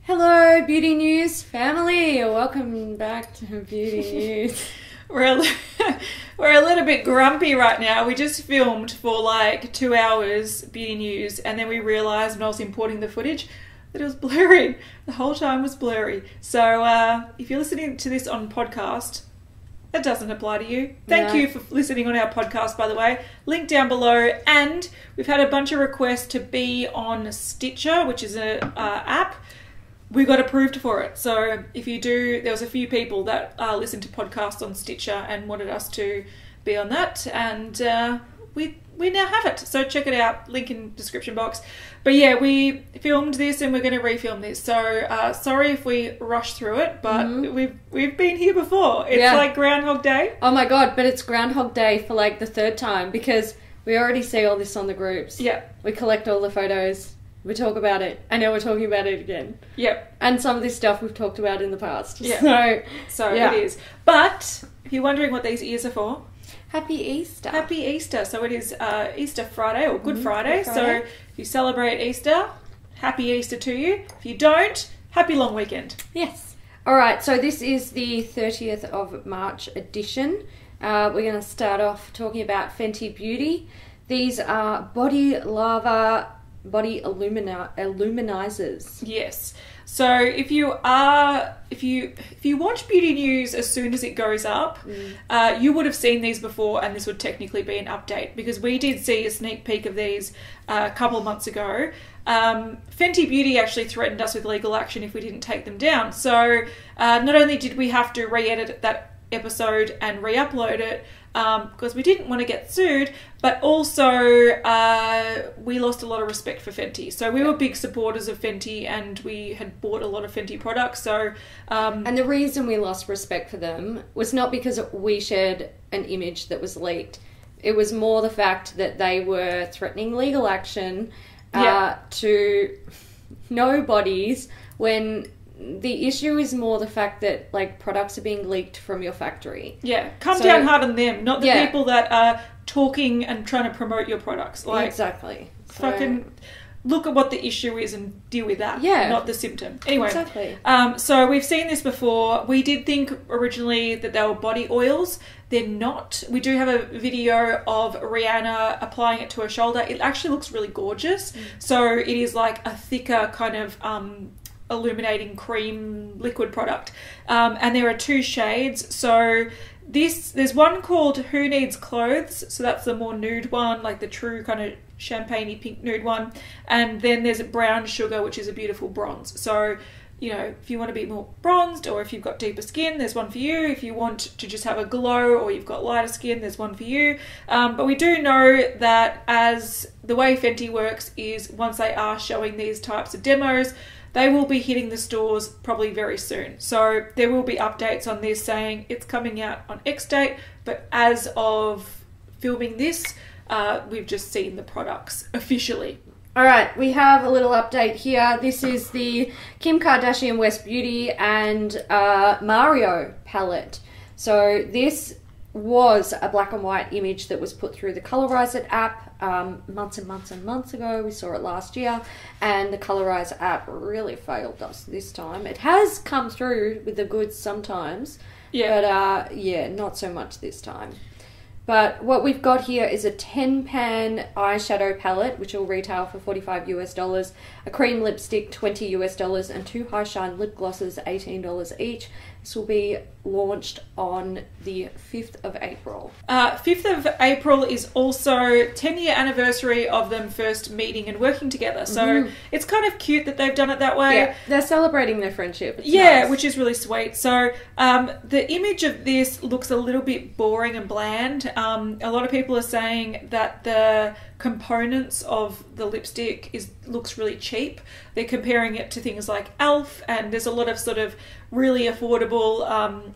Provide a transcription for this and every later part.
Hello, Beauty News family. Welcome back to Beauty News. We're a little bit grumpy right now. We just filmed for like 2 hours Beauty News, and then we realised when I was importing the footage that it was blurry. The whole time was blurry. So if you're listening to this on podcast, that doesn't apply to you. Thank you for listening on our podcast, by the way. Link down below. And we've had a bunch of requests to be on Stitcher, which is an app. We got approved for it. So if you do, there was a few people that listened to podcasts on Stitcher and wanted us to be on that. And we now have it. So check it out. Link in description box. But yeah, we filmed this and we're going to refilm this. So sorry if we rush through it, but we've been here before. It's like Groundhog Day. Oh my God, but it's Groundhog Day for like the third time because we already see all this on the groups. Yeah. We collect all the photos. We talk about it, and now we're talking about it again. Yep. And some of this stuff we've talked about in the past. Yeah. So it is. But if you're wondering what these ears are for, Happy Easter. Happy Easter. So it is Easter Friday or Good Friday. So if you celebrate Easter, happy Easter to you. If you don't, happy long weekend. Yes. All right. So this is the 30th of March edition. We're going to start off talking about Fenty Beauty. These are Body illuminizers. Yes. So if you watch Beauty News as soon as it goes up, you would have seen these before, and this would technically be an update because we did see a sneak peek of these a couple of months ago. Fenty Beauty actually threatened us with legal action if we didn't take them down. So not only did we have to re-edit that episode and re-upload it because we didn't want to get sued, but also we lost a lot of respect for Fenty. So we were big supporters of Fenty and we had bought a lot of Fenty products. So and the reason we lost respect for them was not because we shared an image that was leaked. It was more the fact that they were threatening legal action to nobodies when the issue is more the fact that like products are being leaked from your factory. Yeah, come down hard on them, not the people that are talking and trying to promote your products. Like, exactly. Fucking look at what the issue is and deal with that, not the symptom. Anyway, exactly. So we've seen this before. We did think originally that they were body oils. They're not. We do have a video of Rihanna applying it to her shoulder. It actually looks really gorgeous. So it is like a thicker kind of illuminating cream liquid product, and there are 2 shades. So there's one called Who Needs Clothes, so that's the more nude one, like the true kind of champagne-y pink nude one, and then there's Brown Sugar, which is a beautiful bronze. So you know, if you want to be more bronzed or if you've got deeper skin, there's one for you. If you want to just have a glow or you've got lighter skin, there's one for you. But we do know that as the way Fenty works is once they are showing these types of demos, they will be hitting the stores probably very soon. So there will be updates on this saying it's coming out on X date, but as of filming this, we've just seen the products officially. All right, we have a little update here. This is the Kim Kardashian West Beauty and Mario palette. So this was a black and white image that was put through the Colorizer app months and months and months ago. We saw it last year, and the Colorizer app really failed us this time. It has come through with the goods sometimes, but not so much this time. But what we've got here is a 10-pan eyeshadow palette, which will retail for $45 US, a cream lipstick $20 US, and 2 high shine lip glosses $18 each. This will be launched on the 5th of April. 5th of April is also 10-year anniversary of them first meeting and working together. So it's kind of cute that they've done it that way. Yeah, they're celebrating their friendship. It's nice. Which is really sweet. So the image of this looks a little bit boring and bland. A lot of people are saying that the components of the lipstick looks really cheap. They're comparing it to things like Elf, and there's a lot of sort of really affordable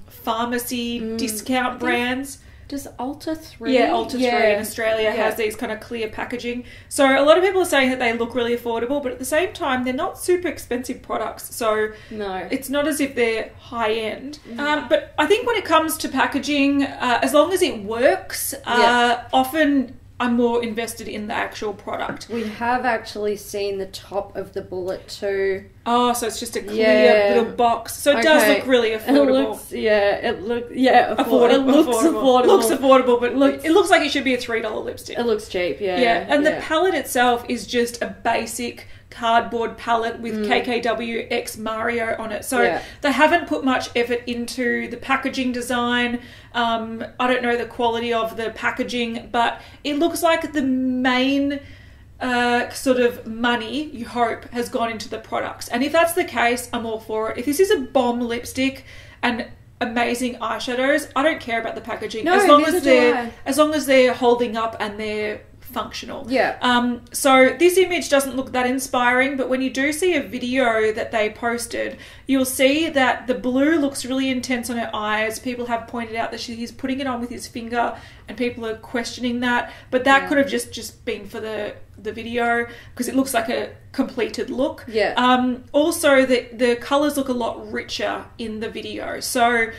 pharmacy discount brands. Does Ulta 3? Yeah, Ulta 3 in Australia has these kind of clear packaging. So a lot of people are saying that they look really affordable, but at the same time, they're not super expensive products. So it's not as if they're high end. But I think when it comes to packaging, as long as it works, often I'm more invested in the actual product. We have actually seen the top of the bullet too. Oh, so it's just a clear little box. So it does look really affordable. It looks affordable. It looks affordable. Looks affordable, but it looks like it should be a $3 lipstick. It looks cheap, yeah. Yeah, and the palette itself is just a basic cardboard palette with KKW X Mario on it. So they haven't put much effort into the packaging design. I don't know the quality of the packaging, but it looks like the main sort of money, you hope, has gone into the products. And if that's the case, I'm all for it. If this is a bomb lipstick and amazing eyeshadows, I don't care about the packaging. No, as long as they're holding up and they're functional. Yeah. So this image doesn't look that inspiring, but when you do see a video that they posted, you'll see that the blue looks really intense on her eyes. People have pointed out that he's putting it on with his finger, and people are questioning that. But that could have just been for the video, because it looks like a completed look. Yeah. Also, the colours look a lot richer in the video. So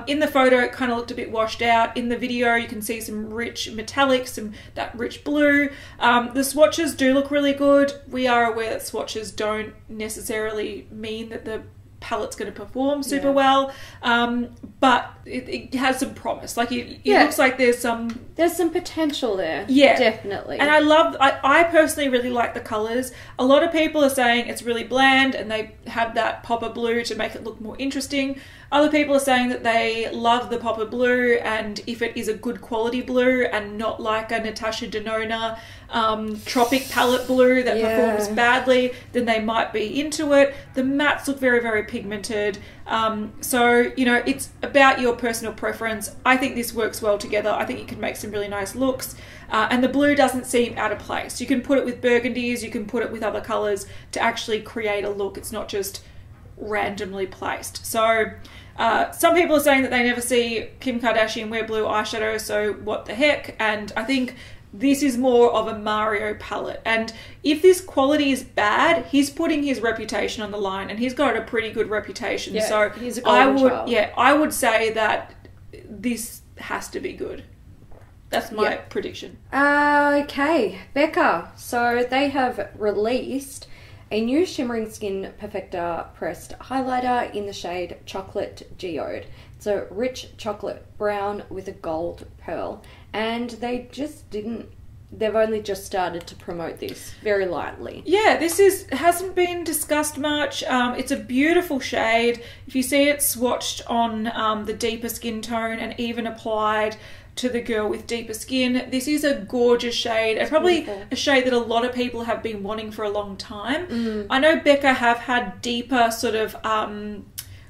in the photo, it kind of looked a bit washed out. In the video, you can see some rich metallics, that rich blue. The swatches do look really good. We are aware that swatches don't necessarily mean that the palette's going to perform super well, but it has some promise. Like it looks like there's some potential there. Yeah, definitely. And I personally really like the colors. A lot of people are saying it's really bland and they have that pop of blue to make it look more interesting. Other people are saying that they love the pop of blue, and if it is a good quality blue and not like a Natasha Denona Tropic palette blue that performs badly, then they might be into it. The mattes look very, very pigmented. So, you know, it's about your personal preference. I think this works well together. I think it can make some really nice looks. And the blue doesn't seem out of place. You can put it with burgundies, you can put it with other colours to actually create a look. It's not just randomly placed. So some people are saying that they never see Kim Kardashian wear blue eyeshadow, so what the heck? And I think this is more of a Mario palette. And if this quality is bad, he's putting his reputation on the line, and he's got a pretty good reputation. Yeah, so he's a golden child. I would say that this has to be good. That's my prediction. Okay, Becca. So they have released a new Shimmering Skin Perfector pressed highlighter in the shade Chocolate Geode. It's a rich chocolate brown with a gold pearl. And they've only just started to promote this very lightly. Yeah, hasn't been discussed much. It's a beautiful shade. If you see it swatched on the deeper skin tone and even applied to the girl with deeper skin, this is a gorgeous shade, and probably a shade that a lot of people have been wanting for a long time. I know Becca have had deeper sort of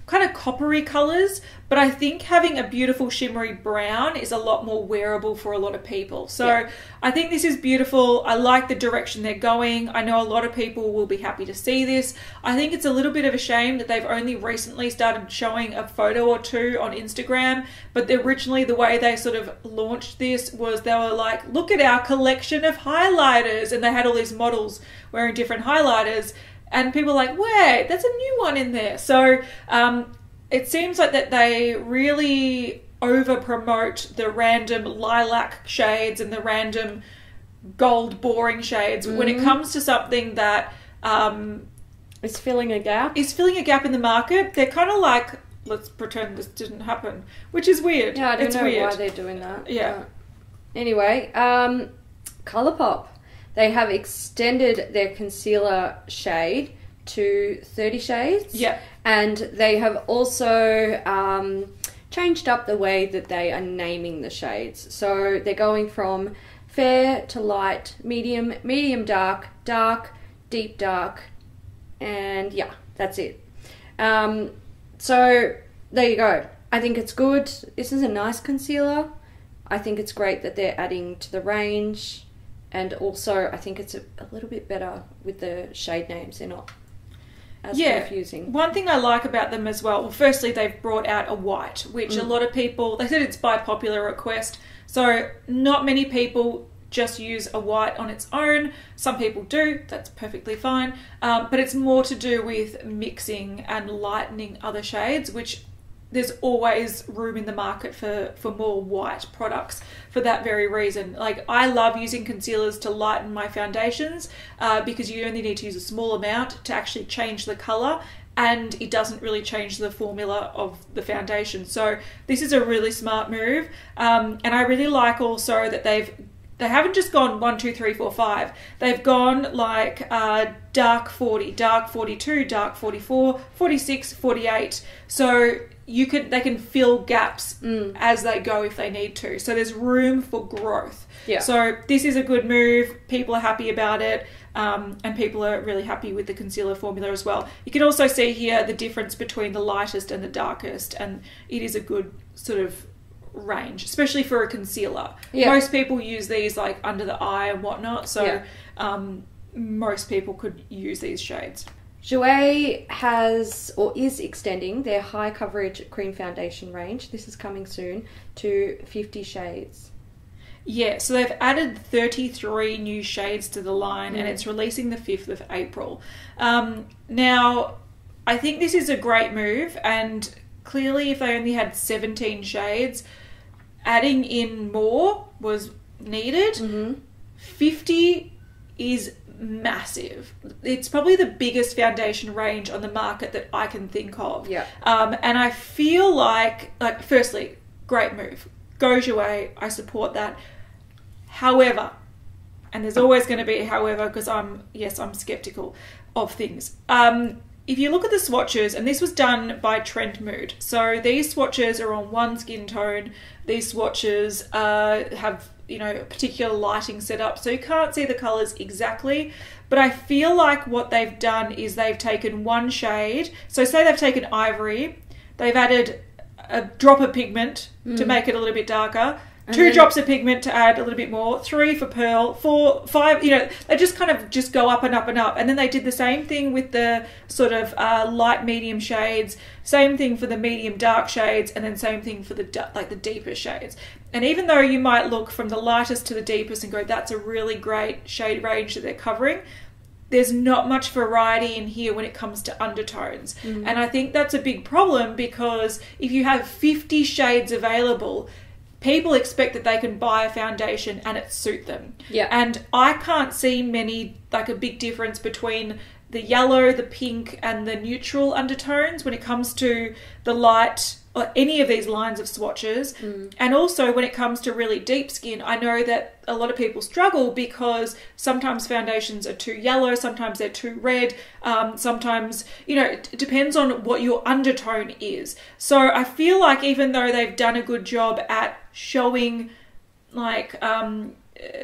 kind of coppery colours, but I think having a beautiful shimmery brown is a lot more wearable for a lot of people. So I think this is beautiful. I like the direction they're going. I know a lot of people will be happy to see this. I think it's a little bit of a shame that they've only recently started showing a photo or two on Instagram, but originally the way they sort of launched this was they were like, look at our collection of highlighters, and they had all these models wearing different highlighters. And people are like, wait, there's a new one in there. So it seems like that they really over-promote the random lilac shades and the random gold boring shades when it comes to something that is filling a gap. Is filling a gap in the market. They're kind of like, let's pretend this didn't happen, which is weird. Yeah, I don't know why they're doing that. Yeah. Anyway, Colourpop. They have extended their concealer shade to 30 shades. Yeah. And they have also changed up the way that they are naming the shades. So they're going from fair to light, medium, medium dark, dark, deep dark, and yeah, that's it. So there you go. I think it's good. This is a nice concealer. I think it's great that they're adding to the range. And also, I think it's a little bit better with the shade names. They're not as confusing. One thing I like about them as well, firstly, they've brought out a white, which a lot of people, they said it's by popular request. So not many people just use a white on its own. Some people do. That's perfectly fine. But it's more to do with mixing and lightening other shades, which there's always room in the market for more white products for that very reason. Like, I love using concealers to lighten my foundations because you only need to use a small amount to actually change the colour, and it doesn't really change the formula of the foundation. So this is a really smart move, and I really like also that they haven't just gone 1, 2, 3, 4, 5. They've gone like dark 40, dark 42, dark 44, 46, 48. So they can fill gaps as they go if they need to. So there's room for growth. Yeah. So this is a good move. People are happy about it. And people are really happy with the concealer formula as well. You can also see here the difference between the lightest and the darkest, and it is a good sort of range, especially for a concealer. Yeah. Most people use these like under the eye and whatnot, so most people could use these shades. Jouer has or is extending their high coverage cream foundation range. This is coming soon to 50 shades. Yeah, so they've added 33 new shades to the line, and it's releasing the 5th of April. Now, I think this is a great move, and clearly if they only had 17 shades, adding in more was needed. 50 is massive. It's probably the biggest foundation range on the market that I can think of. Yeah. And I feel like firstly, great move. Go Jouer, I support that. However, and there's always going to be a however, because I'm skeptical of things. If you look at the swatches, and this was done by Trend Mood, so these swatches are on one skin tone. These swatches have a particular lighting setup, so you can't see the colours exactly. But I feel like what they've done is they've taken one shade. So say they've taken ivory, they've added a drop of pigment to make it a little bit darker, and 2 drops of pigment to add a little bit more, 3 for pearl, 4, 5, they just kind of just go up and up and up. And then they did the same thing with the sort of light medium shades, same thing for the medium dark shades, and then same thing for the deeper shades. And even though you might look from the lightest to the deepest and go, that's a really great shade range that they're covering, there's not much variety in here when it comes to undertones. And I think that's a big problem, because if you have 50 shades available, people expect that they can buy a foundation and it suit them. Yeah. And I can't see a big difference between the yellow, the pink, and the neutral undertones when it comes to the light or any of these lines of swatches. And also when it comes to really deep skin, I know that a lot of people struggle because sometimes foundations are too yellow, sometimes they're too red, sometimes, it depends on what your undertone is. So I feel like even though they've done a good job at showing that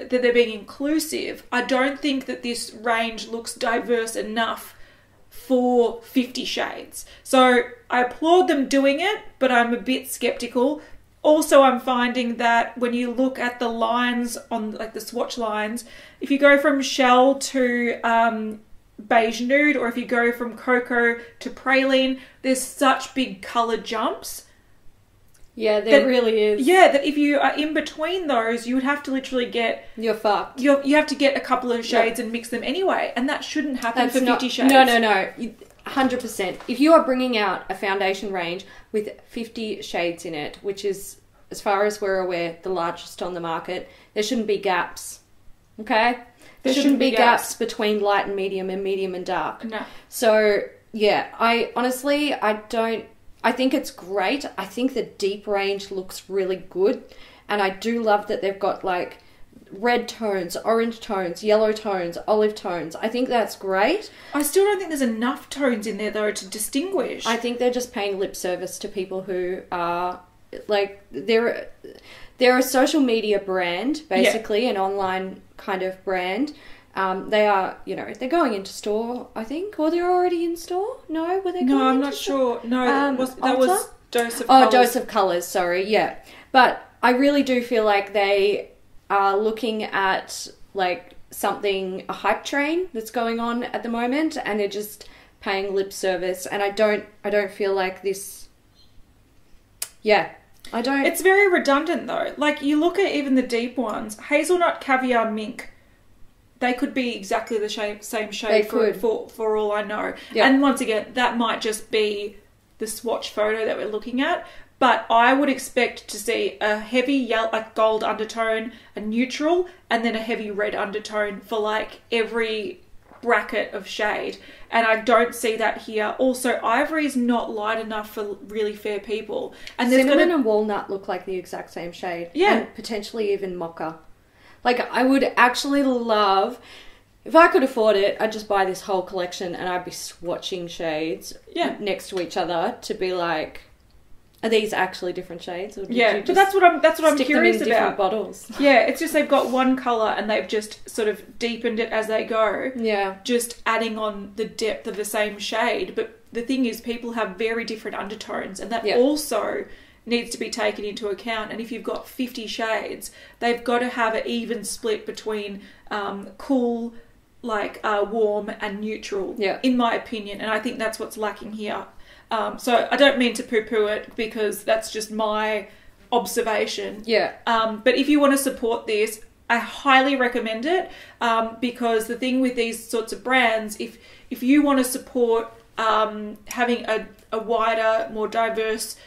they're being inclusive, I don't think that this range looks diverse enough for 50 shades. So I applaud them doing it, but I'm a bit skeptical. Also, I'm finding that when you look at the lines on the swatch lines, if you go from Shell to Beige Nude, or if you go from Cocoa to Praline, there's such big colour jumps. Yeah, there really is. Yeah, that if you are in between those, you would have to literally get... You're fucked. You have to get a couple of shades and mix them anyway, and that shouldn't happen for 50 shades. No. 100%. If you are bringing out a foundation range with 50 shades in it, which is, as far as we're aware, the largest on the market, there shouldn't be gaps. Okay? There shouldn't be gaps between light and medium and dark. No. So, yeah, I think it's great. I think the deep range looks really good. And I do love that they've got red tones, orange tones, yellow tones, olive tones. I think that's great. I still don't think there's enough tones in there though to distinguish. I think they're just paying lip service to people who are they're a social media brand, basically, an online kind of brand. They are, they're going into store, I think, or they're already in store. No, were they? No, I'm not sure. No, that was Dose of Colours. Oh, Dose of Colours. Sorry, yeah. But I really do feel like they are looking at a hype train that's going on at the moment, and they're just paying lip service. And I don't feel like this. Yeah, I don't. It's very redundant though. You look at even the deep ones, hazelnut, caviar, mink. They could be exactly the same shade for all I know. Yeah. And once again, that might just be the swatch photo that we're looking at. But I would expect to see a heavy yellow, like gold undertone, a neutral, and then a heavy red undertone for like every bracket of shade. And I don't see that here. Also, ivory is not light enough for really fair people. And cinnamon and walnut look like the exact same shade. Yeah. And potentially even mocha. Like, I would actually love, if I could afford it, I'd just buy this whole collection and I'd be swatching shades next to each other to be like, are these actually different shades? Or did you but that's what I'm curious them in about. Different bottles. Yeah, it's just they've got one colour and they've just sort of deepened it as they go. Yeah. Just adding on the depth of the same shade. But the thing is, people have very different undertones, and that also needs to be taken into account. And if you've got 50 shades, they've got to have an even split between cool, like warm and neutral, in my opinion. And I think that's what's lacking here. So I don't mean to poo-poo it, because that's just my observation. Yeah. But if you want to support this, I highly recommend it, because the thing with these sorts of brands, if you want to support having a wider, more diverse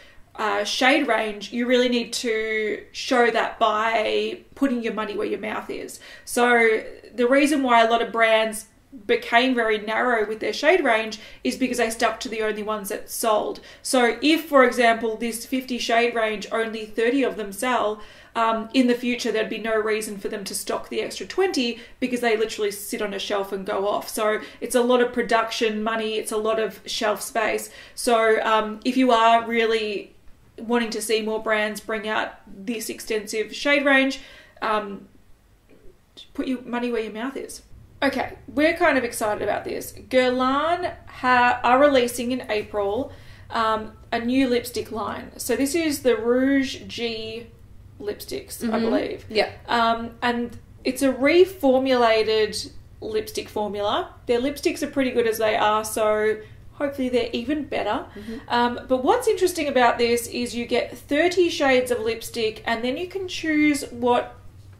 shade range, you really need to show that by putting your money where your mouth is. So the reason why a lot of brands became very narrow with their shade range is because they stuck to the only ones that sold. So if, for example, this 50 shade range, only 30 of them sell, in the future there'd be no reason for them to stock the extra 20, because they literally sit on a shelf and go off. So it's a lot of production money, it's a lot of shelf space. So if you are really wanting to see more brands bring out this extensive shade range, put your money where your mouth is. Okay, we're kind of excited about this. Guerlain are releasing in April a new lipstick line. So this is the Rouge G lipsticks, I believe. Yeah. And it's a reformulated lipstick formula. Their lipsticks are pretty good as they are, so hopefully they're even better. But what's interesting about this is you get 30 shades of lipstick, and then you can choose what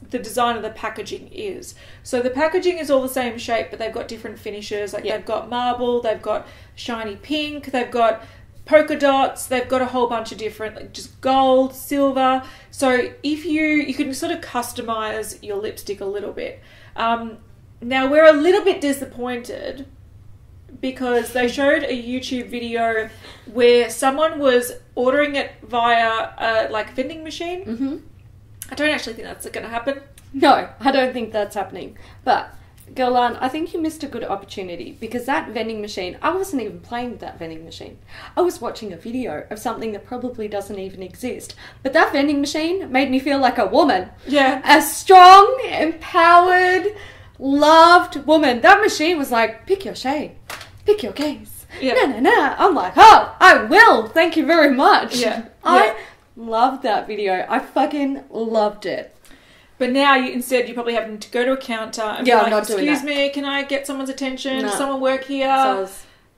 the design of the packaging is. So the packaging is all the same shape, but they've got different finishes. Like they've got marble, they've got shiny pink, they've got polka dots, they've got a whole bunch of different, like just gold, silver. So if you can sort of customize your lipstick a little bit. Now we're a little bit disappointed because they showed a YouTube video where someone was ordering it via a vending machine. I don't actually think that's going to happen. No, I don't think that's happening. But, Guerlain, I think you missed a good opportunity, because that vending machine, I wasn't even playing with that vending machine. I was watching a video of something that probably doesn't even exist. But that vending machine made me feel like a woman. Yeah. A strong, empowered, loved woman. That machine was like, pick your shade, pick your gaze. Yeah. No. I'm like, oh, I will. Thank you very much. Yeah. I loved that video. I fucking loved it. But now instead you're probably having to go to a counter and be like, excuse me, can I get someone's attention? Does someone work here?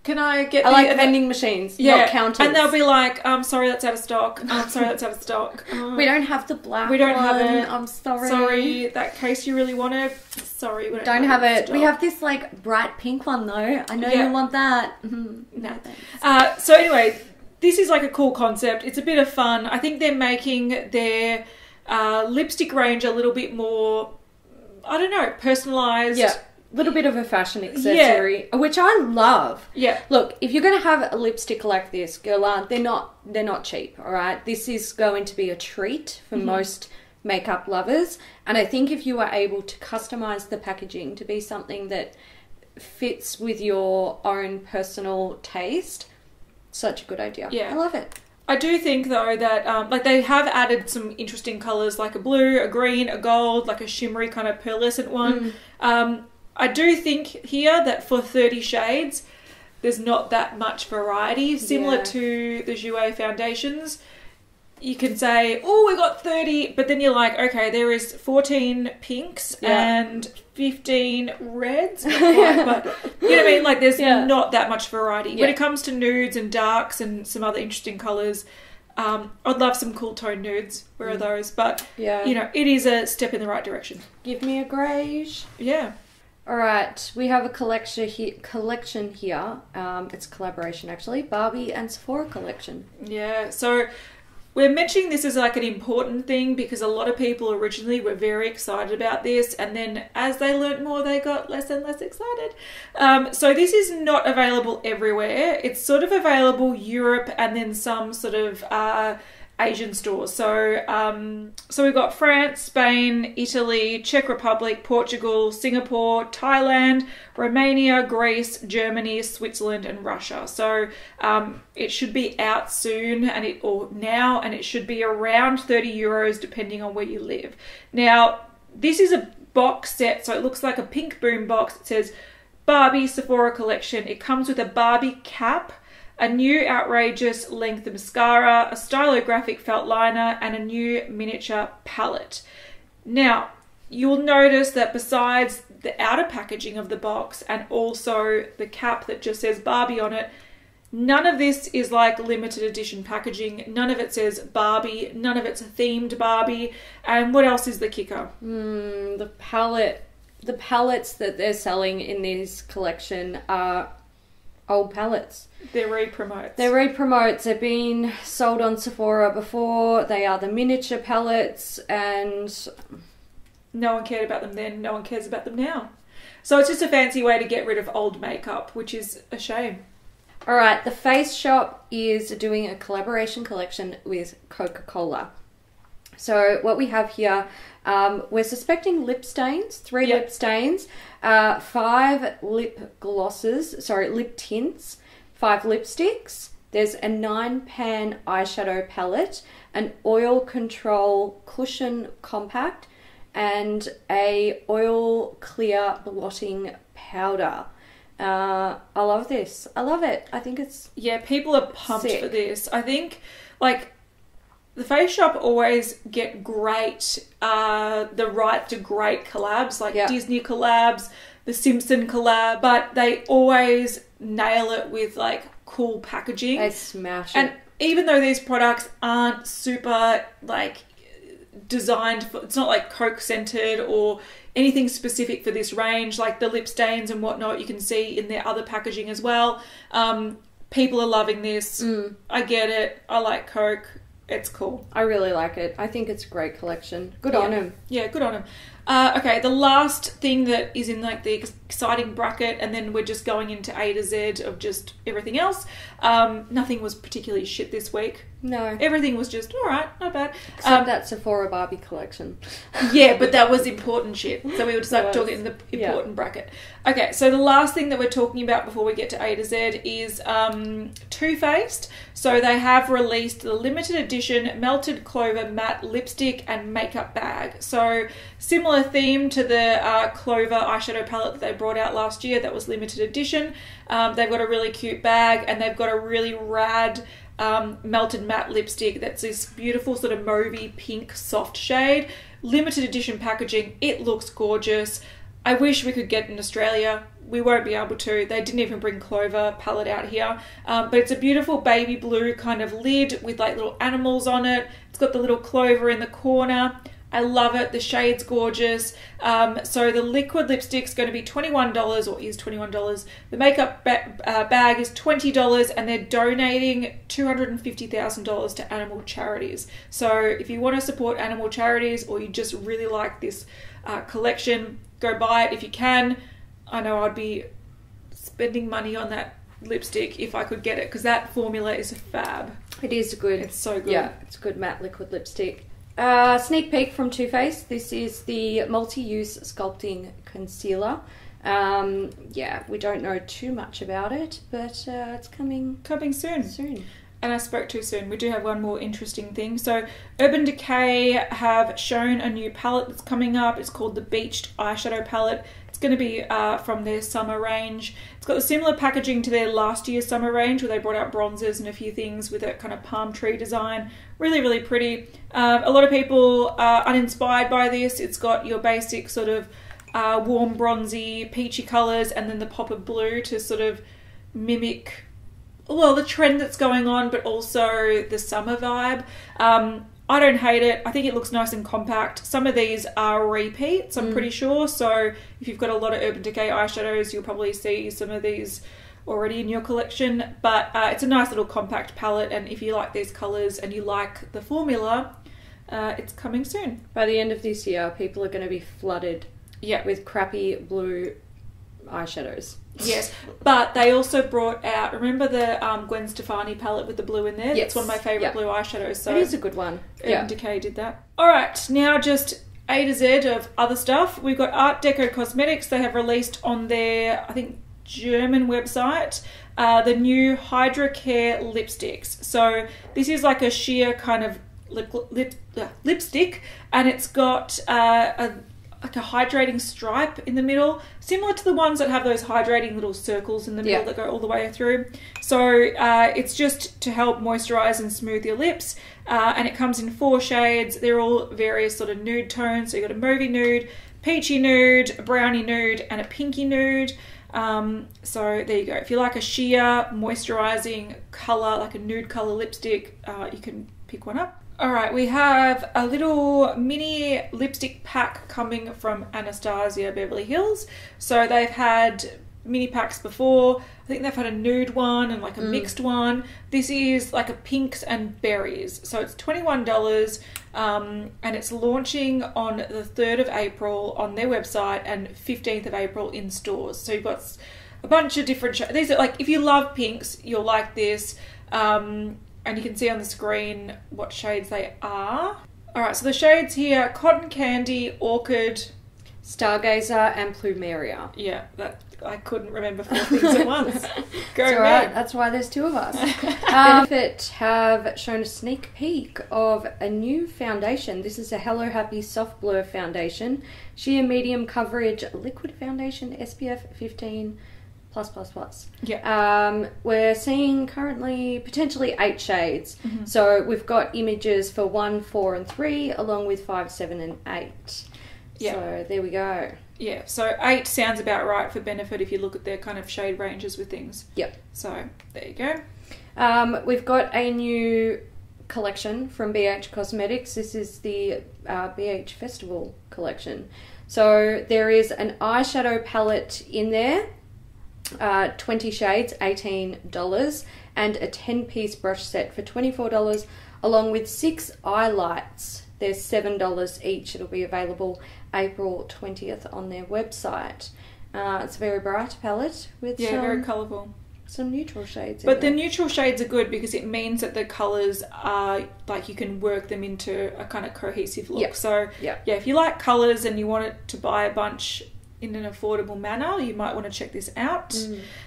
Can I get... I like vending machines, not counters. And they'll be like, I'm sorry, that's out of stock. I'm sorry, that's out of stock. We don't have the black We don't have it. I'm sorry. Sorry, that case you really wanted. Sorry, we don't have it. We have this bright pink one though. I know you want that. No, thanks. So anyway, this is a cool concept. It's a bit of fun. I think they're making their lipstick range a little bit more, I don't know, personalised. Yeah, a little bit of a fashion accessory, which I love. Yeah. Look, if you're going to have a lipstick like this, Guerlain, they're not cheap, all right? This is going to be a treat for most makeup lovers. And I think if you are able to customise the packaging to be something that fits with your own personal taste, such a good idea. Yeah. I love it. I do think though that they have added some interesting colours, like a blue, a green, a gold, like a shimmery kind of pearlescent one. I do think here that for 30 shades there's not that much variety, similar to the Jouer foundations. You can say, oh, we got 30, but then you're like, okay, there is 14 pinks and 15 reds. Not quite, but you know what I mean? There's not that much variety. When it comes to nudes and darks and some other interesting colours, I'd love some cool tone nudes. Where are those? But, it is a step in the right direction. Give me a greige. Yeah. All right, we have a collection here. It's a collaboration actually, Barbie and Sephora Collection. Yeah, so we're mentioning this as like an important thing because a lot of people originally were very excited about this, and then as they learnt more, they got less and less excited. So this is not available everywhere. It's sort of available Europe and then some sort of Asian stores. So we've got France, Spain, Italy, Czech Republic, Portugal, Singapore, Thailand, Romania, Greece, Germany, Switzerland, and Russia. So it should be out soon, and it should be around €30 depending on where you live. Now, this is a box set, so it looks like a pink boom box. It says Barbie Sephora Collection. It comes with a Barbie cap, a new outrageous length mascara, a stylographic felt liner, and a new miniature palette. Now, you'll notice that besides the outer packaging of the box and also the cap that just says Barbie on it, none of this is like limited edition packaging. None of it says Barbie. None of it's themed Barbie. And what else is the kicker? The palette. The palettes that they're selling in this collection are old palettes. They're re-promotes. They're re-promotes. They've been sold on Sephora before. They are the miniature palettes, and no one cared about them then. No one cares about them now. So it's just a fancy way to get rid of old makeup, which is a shame. All right, the Face Shop is doing a collaboration collection with Coca-Cola. So what we have here, we're suspecting lip stains, 3 lip stains, 5 lip glosses, lip tints, 5 lipsticks. There's a 9-pan eyeshadow palette, an oil control cushion compact, and a oil clear blotting powder. I love this. I love it. I think it's people are pumped sick for this. I think the Face Shop always get great, the right to great collabs, like Disney collabs, the Simpson collab, but they always nail it with like cool packaging. They smash it. And even though these products aren't super like designed for, it's not like Coke scented or anything specific for this range, like the lip stains and whatnot you can see in their other packaging as well. People are loving this. I get it. I like Coke. It's cool. I really like it. I think it's a great collection. Good on him. Yeah, good on him. Okay, the last thing that is in like the exciting bracket, and then we're just going into A to Z of just everything else. Nothing was particularly shit this week. No. Everything was just alright, not bad. Except that Sephora Barbie collection. Yeah, but that was important shit. So we would start talking in the important bracket. Okay, so the last thing that we're talking about before we get to A to Z is Too Faced. So they have released the limited edition Melted Clover matte lipstick and makeup bag. So similar theme to the Clover eyeshadow palette that they brought out last year that was limited edition. They've got a really cute bag, and they've got a really rad melted matte lipstick that's this beautiful sort of mauvey pink soft shade. Limited edition packaging. It looks gorgeous. I wish we could get it in Australia. We won't be able to. They didn't even bring Clover palette out here. But it's a beautiful baby blue kind of lid with like little animals on it. It's got the little Clover in the corner. I love it. The shade's gorgeous. So the liquid lipstick's going to be $21, or is $21. The makeup bag is $20, and they're donating $250,000 to animal charities. So if you want to support animal charities, or you just really like this collection, go buy it if you can. I know I'd be spending money on that lipstick if I could get it, because that formula is fab. It is good. It's so good. Yeah, it's a good matte liquid lipstick. Sneak peek from Too Faced. This is the multi-use sculpting concealer. We don't know too much about it, but it's coming soon. And I spoke too soon. We do have one more interesting thing. So Urban Decay have shown a new palette that's coming up. It's called the Beached Eyeshadow Palette. It's going to be from their summer range. It's got a similar packaging to their last year's summer range, where they brought out bronzers and a few things with a kind of palm tree design. Really, really pretty. A lot of people are uninspired by this. It's got your basic sort of warm bronzy, peachy colours, and then the pop of blue to sort of mimic, well, the trend that's going on, but also the summer vibe. I don't hate it. I think it looks nice and compact. Some of these are repeats, I'm pretty sure. So if you've got a lot of Urban Decay eyeshadows, you'll probably see some of these already in your collection. But it's a nice little compact palette, and if you like these colours and you like the formula, it's coming soon. By the end of this year, people are going to be flooded with crappy blue eyeshadows. Yes, but they also brought out, remember the Gwen Stefani palette with the blue in there? Yes. It's one of my favourite blue eyeshadows. So it is a good one. Urban Decay did that. Alright, now just A to Z of other stuff. We've got Art Deco Cosmetics. They have released on their, I think, German website, the new Hydra Care lipsticks. So this is like a sheer kind of lipstick, and it's got like a hydrating stripe in the middle, similar to the ones that have those hydrating little circles in the middle that go all the way through. So it's just to help moisturize and smooth your lips, and it comes in 4 shades. They're all various sort of nude tones. So you've got a mauvey nude, peachy nude, a brownie nude, and a pinky nude. So there you go. If you like a sheer moisturizing color, like a nude color lipstick, you can pick one up. Alright, we have a little mini lipstick pack coming from Anastasia Beverly Hills. So they've had mini packs before. I think they've had a nude one and like a mixed one. This is like a pinks and berries. So it's $21, and it's launching on the 3rd of April on their website and 15th of April in stores. So you've got a bunch of different shades. These are like, if you love pinks, you'll like this. And you can see on the screen what shades they are. Alright, so the shades here, Cotton Candy, Orchid, Stargazer, and Plumeria. Yeah, that I couldn't remember 4 things at once. Go It's alright, that's why there's 2 of us. Benefit have shown a sneak peek of a new foundation. This is a Hello Happy Soft Blur Foundation. Sheer medium coverage liquid foundation, SPF 15+++. Yeah. We're seeing currently potentially 8 shades. So we've got images for 1, 4, and 3, along with 5, 7, and 8. Yeah. So there we go. Yeah, so 8 sounds about right for Benefit if you look at their kind of shade ranges with things. Yep. So there you go. We've got a new collection from BH Cosmetics. This is the BH Festival collection. So there is an eyeshadow palette in there. 20 shades, $18, and a 10-piece brush set for $24, along with 6 eye lights. There's $7 each. It'll be available April 20th on their website. It's a very bright palette with very colourful. Some neutral shades. But the neutral shades are good because it means that the colours are, like, you can work them into a kind of cohesive look. Yep. So, yeah, if you like colours and you want it to buy a bunch in an affordable manner, you might want to check this out.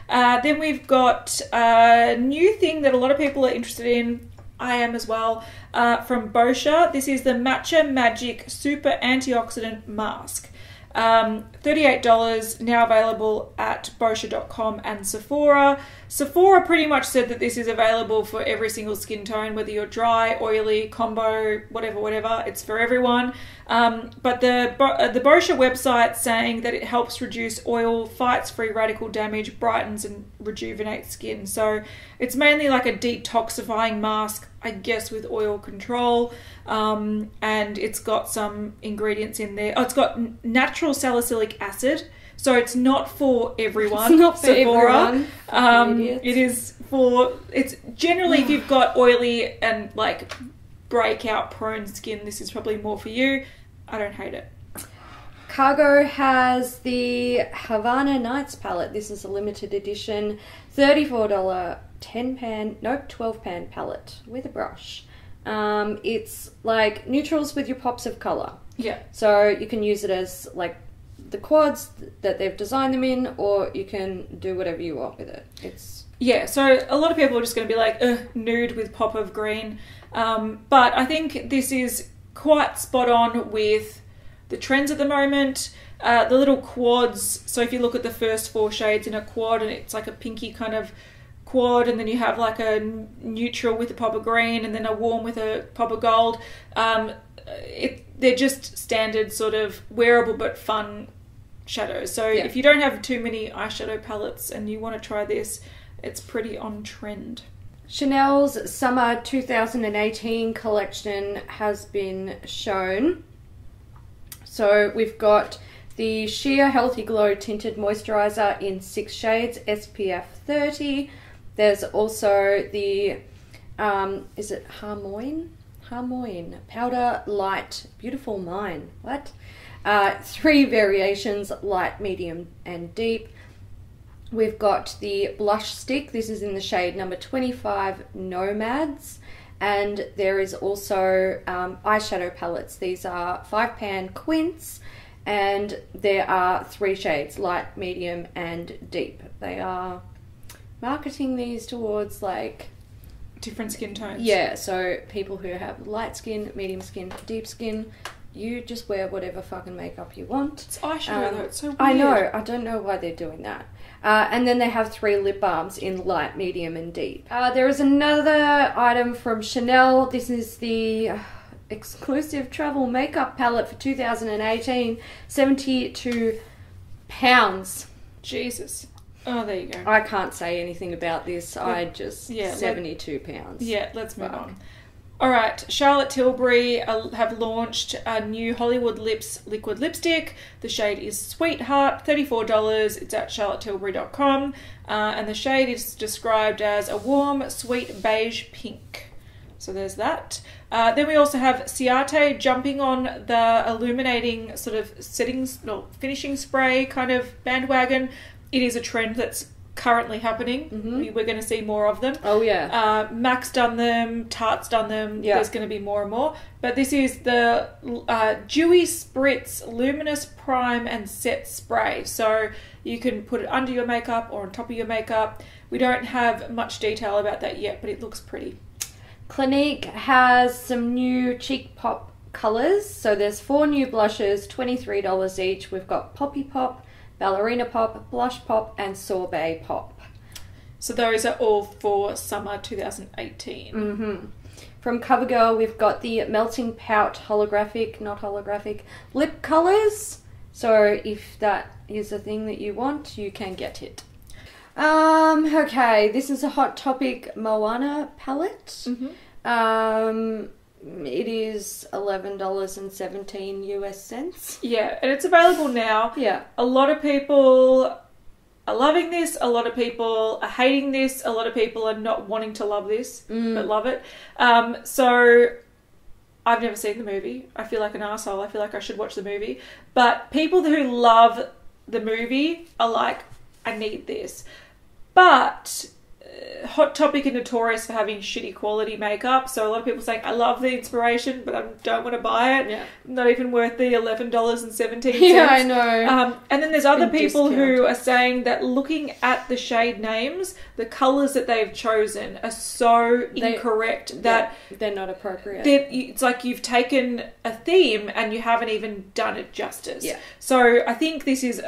Then we've got a new thing that a lot of people are interested in. I am as well, from Boscia. This is the Matcha Magic Super Antioxidant Mask. $38, now available at Boscia.com and Sephora. Sephora pretty much said that this is available for every single skin tone, whether you're dry, oily, combo, whatever, it's for everyone. But the Boscia website saying that it helps reduce oil, fights free radical damage, brightens and rejuvenates skin. So it's mainly like a detoxifying mask, I guess, with oil control. And it's got some ingredients in there. Oh, it's got natural salicylic acid. So it's not for everyone. It's not for everyone. It is for, it's generally if you've got oily and like breakout prone skin, this is probably more for you. I don't hate it. Cargo has the Havana Nights palette. This is a limited edition $34 12 pan palette with a brush. It's like neutrals with your pops of colour. Yeah. So you can use it as like the quads that they've designed them in, or you can do whatever you want with it. Yeah, so a lot of people are just going to be like, nude with pop of green. But I think this is quite spot on with the trends at the moment. The little quads, so if you look at the first 4 shades in a quad, and it's like a pinky kind of quad, and then you have like a neutral with a pop of green, and then a warm with a pop of gold. They're just standard sort of wearable but fun shadows. So if you don't have too many eyeshadow palettes and you want to try this, it's pretty on trend. Chanel's Summer 2018 collection has been shown. So we've got the Sheer Healthy Glow Tinted Moisturiser in 6 shades, SPF 30. There's also the, is it Harmoine? Harmoine Powder Light Beautiful Mine. What? 3 variations, light, medium, and deep. We've got the blush stick. This is in the shade number 25, Nomads. And there is also eyeshadow palettes. These are 5-pan quints, and there are 3 shades, light, medium, and deep. They are marketing these towards like different skin tones. Yeah, so people who have light skin, medium skin, deep skin, you just wear whatever fucking makeup you want. It's eyeshadow though, it's so weird. I know, I don't know why they're doing that. And then they have 3 lip balms in light, medium, and deep. There is another item from Chanel. This is the exclusive travel makeup palette for 2018. 72 pounds. Jesus. Oh, there you go. I can't say anything about this. I just, 72 pounds. Yeah, let's move on. All right, Charlotte Tilbury have launched a new Hollywood Lips liquid lipstick. The shade is Sweetheart, $34. It's at charlottetilbury.com. And the shade is described as a warm, sweet beige pink. So there's that. Then we also have Ciate jumping on the illuminating sort of finishing spray kind of bandwagon. It is a trend that's currently happening. We're going to see more of them. Oh yeah. MAC's done them, Tarte's done them. Yeah. There's going to be more and more. But this is the Dewy Spritz Luminous Prime and Set Spray. So you can put it under your makeup or on top of your makeup. We don't have much detail about that yet, but it looks pretty. Clinique has some new cheek pop colours. So there's 4 new blushes, $23 each. We've got Poppy Pop, Ballerina Pop, Blush Pop, and Sorbet Pop. So those are all for summer 2018. From CoverGirl, we've got the Melting Pout holographic, not holographic, lip colours. So if that is a thing that you want, you can get it. Okay, this is a Hot Topic Moana palette. It is $11.17 US. Yeah, and it's available now. Yeah. A lot of people are loving this. A lot of people are hating this. A lot of people are not wanting to love this, but love it. So I've never seen the movie. I feel like an arsehole. I feel like I should watch the movie. But people who love the movie are like, I need this. But Hot Topic are notorious for having shitty quality makeup, so a lot of people are saying, I love the inspiration, but I don't want to buy it. Yeah. Not even worth the $11.17. Yeah, I know. And then there's other people discount. who are saying that looking at the shade names, the colours that they've chosen are so incorrect that they're not appropriate. It's like you've taken a theme and you haven't even done it justice. Yeah. So I think this is...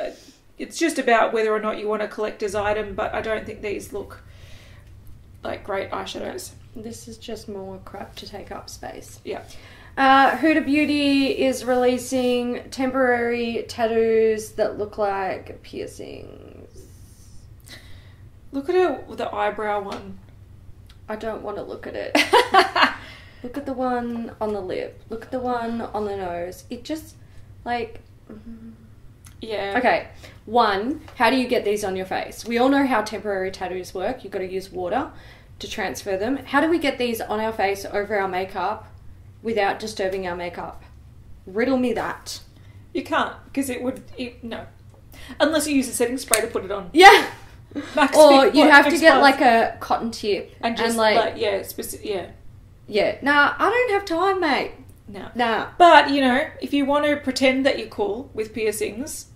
it's just about whether or not you want a collector's item, but I don't think these look like great eyeshadows. This is just more crap to take up space. Yeah. Huda Beauty is releasing temporary tattoos that look like piercings. Look at the eyebrow one. I don't want to look at it. Look at the one on the lip. Look at the one on the nose. It just, like... Yeah. Okay. 1, how do you get these on your face? We all know how temporary tattoos work. You've got to use water to transfer them. How do we get these on our face over our makeup without disturbing our makeup? Riddle me that. You can't, because no. Unless you use a setting spray to put it on. Yeah. Or you have to Fix get Plus. like a cotton tip. And just yeah. Nah, I don't have time, mate. No. Nah. But, if you want to pretend that you're cool with piercings,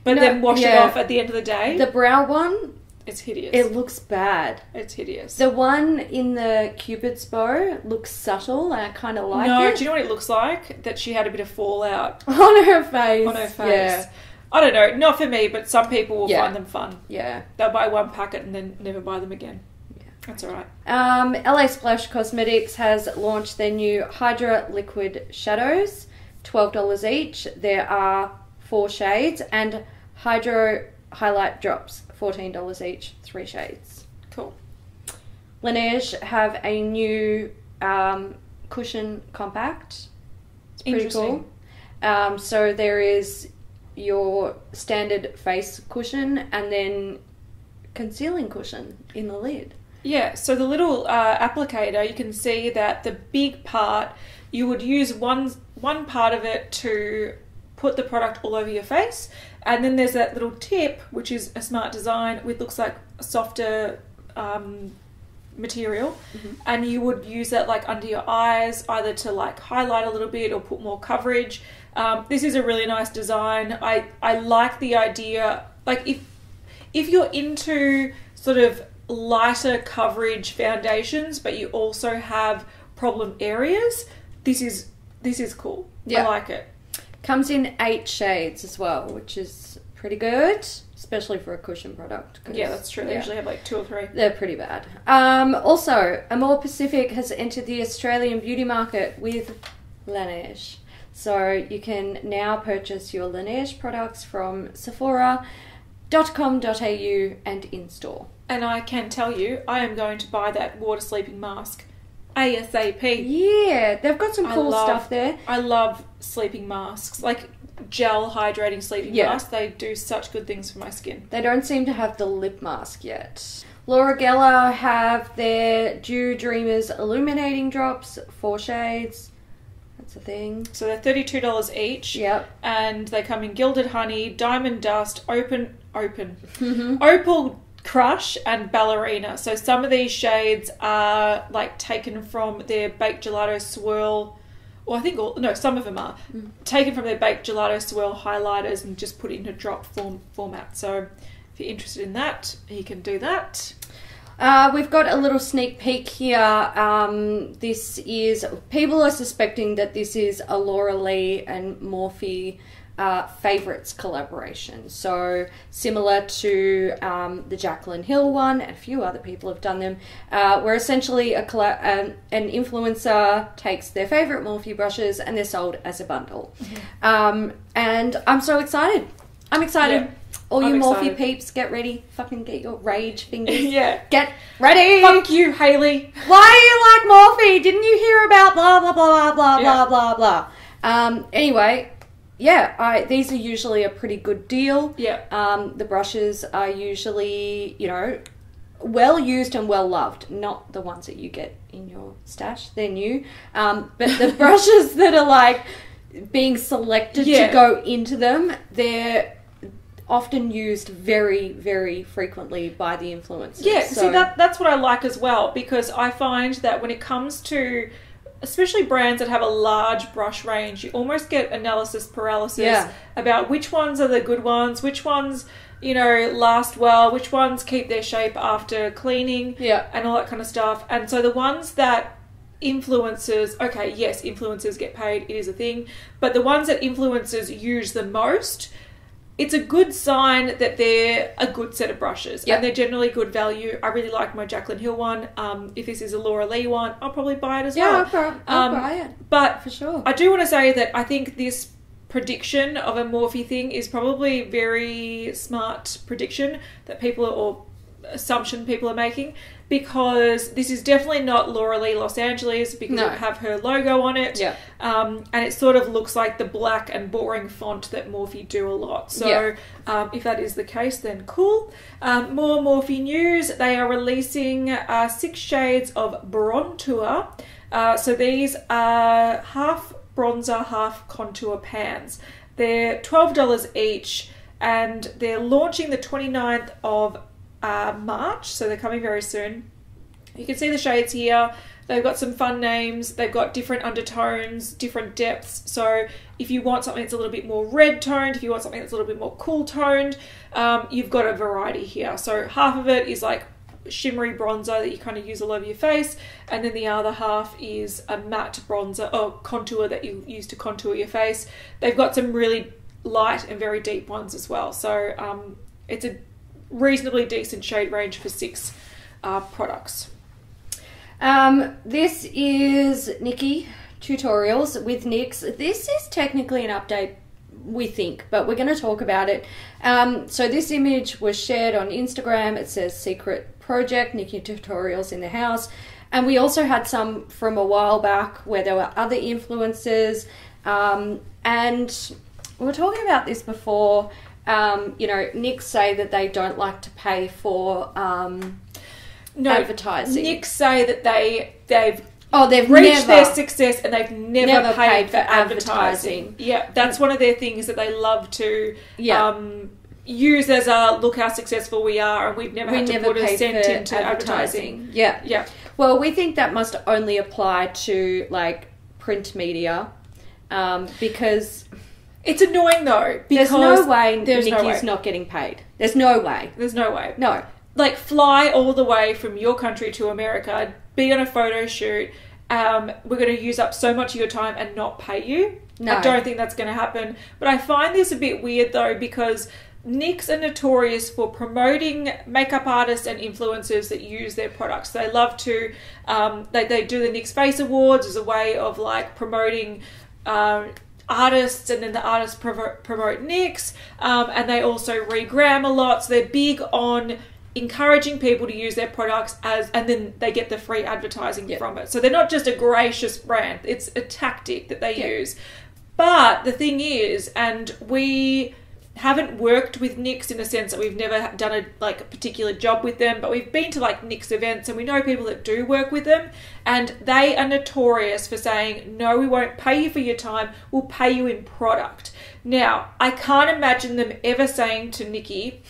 but then wash it off at the end of the day. The brow one, it's hideous. it looks bad. It's hideous. The one in the Cupid's bow looks subtle and I kind of like it. No, do you know what it looks like? That she had a bit of fallout. On her face. Yeah. I don't know. Not for me, but some people will find them fun. Yeah. They'll buy one packet and then never buy them again. That's all right. LA Splash Cosmetics has launched their new Hydra liquid shadows, $12 each. There are 4 shades, and Hydra highlight drops, $14 each, 3 shades. Cool. Laneige have a new cushion compact. It's pretty cool. So there is your standard face cushion and then concealing cushion in the lid. Yeah, so the little applicator, you can see that the big part, you would use one part of it to put the product all over your face, and then there's that little tip, which is a smart design, which looks like a softer material, and you would use that like under your eyes, either to like highlight a little bit or put more coverage. This is a really nice design. I like the idea, like if you're into sort of lighter coverage foundations, but you also have problem areas, this is cool. Yeah. I like it. Comes in 8 shades as well, which is pretty good, especially for a cushion product. Yeah, that's true. They usually have like 2 or 3. They're pretty bad. Also, Amore Pacific has entered the Australian beauty market with Laneige. So you can now purchase your Laneige products from Sephora.com.au and in-store. And I can tell you, I am going to buy that water sleeping mask ASAP. Yeah, they've got some cool stuff there. I love sleeping masks, like gel hydrating sleeping masks. They do such good things for my skin. They don't seem to have the lip mask yet. Laura Geller have their Dew Dreamers Illuminating Drops, 4 shades. That's a thing. So they're $32 each. Yep. And they come in Gilded Honey, Diamond Dust, Opal Crush and Ballerina. So some of these shades are like taken from their Baked Gelato Swirl, or I think some of them are taken from their Baked Gelato Swirl highlighters and just put it into drop format. So if you're interested in that, you can do that. We've got a little sneak peek here. This is, people are suspecting that this is a Laura Lee and Morphe favourites collaboration. So similar to the Jaclyn Hill one, and a few other people have done them, where essentially an influencer takes their favourite Morphe brushes and they're sold as a bundle. And I'm so excited. I'm excited. Yeah. All you Morphe peeps, get ready. Fucking get your rage fingers. Yeah. Get ready. Fuck you, Hayley. Why do you like Morphe? Didn't you hear about blah, blah, blah, blah, blah, blah, blah. Anyway, yeah, these are usually a pretty good deal. Yeah. The brushes are usually, well used and well loved. Not the ones that you get in your stash. They're new. But the brushes that are like being selected to go into them, they're often used very, very frequently by the influencers. Yeah, so that's what I like as well, because I find that when it comes to especially brands that have a large brush range, you almost get analysis paralysis about which ones are the good ones, which ones, last well, which ones keep their shape after cleaning, and all that kind of stuff. And so the ones that influencers, okay, yes, influencers get paid, it is a thing, but the ones that influencers use the most, it's a good sign that they're a good set of brushes and they're generally good value. I really like my Jaclyn Hill one. If this is a Laura Lee one, I'll probably buy it as well. I'll buy it. But for sure. I do want to say that I think this prediction of a Morphe thing is probably very smart prediction that assumption people are making, because this is definitely not Laura Lee Los Angeles, because it have her logo on it. Yeah. And it sort of looks like the black and boring font that Morphe do a lot. So if that is the case, then cool. More Morphe news. They are releasing 6 shades of Brontour. So these are half bronzer, half contour pans. They're $12 each, and they're launching the 29th of March, so they're coming very soon. You can see the shades here. They've got some fun names. They've got different undertones, different depths. So if you want something that's a little bit more red toned, if you want something that's a little bit more cool toned, you've got a variety here. So half of it is like shimmery bronzer that you kind of use all over your face, and then the other half is a matte bronzer or contour that you use to contour your face. They've got some really light and very deep ones as well. So it's a reasonably decent shade range for 6 products. This is Nikki Tutorials with NYX. This is technically an update, we think, but we're going to talk about it. So this image was shared on Instagram. It says secret project, Nikki Tutorials in the House. And we also had some from a while back where there were other influencers. And we were talking about this before. You know, NYX say that they don't like to pay for advertising. NYX say that they've reached reached their success and they've never paid for advertising. Yeah, that's one of their things that they love to use as a look how successful we are, and we've never had to put a cent into advertising. Yeah. Yeah. Well, we think that must only apply to like print media, because it's annoying though. Because there's no way Nikki's not getting paid. There's no way. There's no way. No. Like, fly all the way from your country to America, be on a photo shoot. We're going to use up so much of your time and not pay you. No. I don't think that's going to happen. But I find this a bit weird though, because NYX are notorious for promoting makeup artists and influencers that use their products. They love to, they do the NYX Face Awards as a way of like promoting artists, and then the artists promote NYX, and they also regram a lot. So they're big on encouraging people to use their products and then they get the free advertising from it. So they're not just a gracious brand, it's a tactic that they use. But the thing is, and we haven't worked with NYX in a sense that we've never done a particular job with them, but we've been to like NYX events and we know people that do work with them, and they are notorious for saying, no, we won't pay you for your time, we'll pay you in product. Now, I can't imagine them ever saying to Nikki,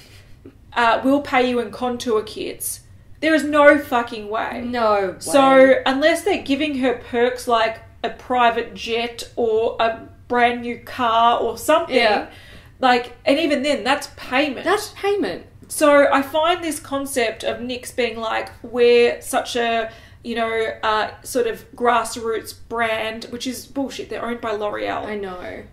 we'll pay you in contour kits. There is no fucking way. No way. So unless they're giving her perks like a private jet or a brand new car or something, like, and even then, that's payment. That's payment. So I find this concept of NYX being like, we're such a, sort of grassroots brand, which is bullshit. They're owned by L'Oreal. I know.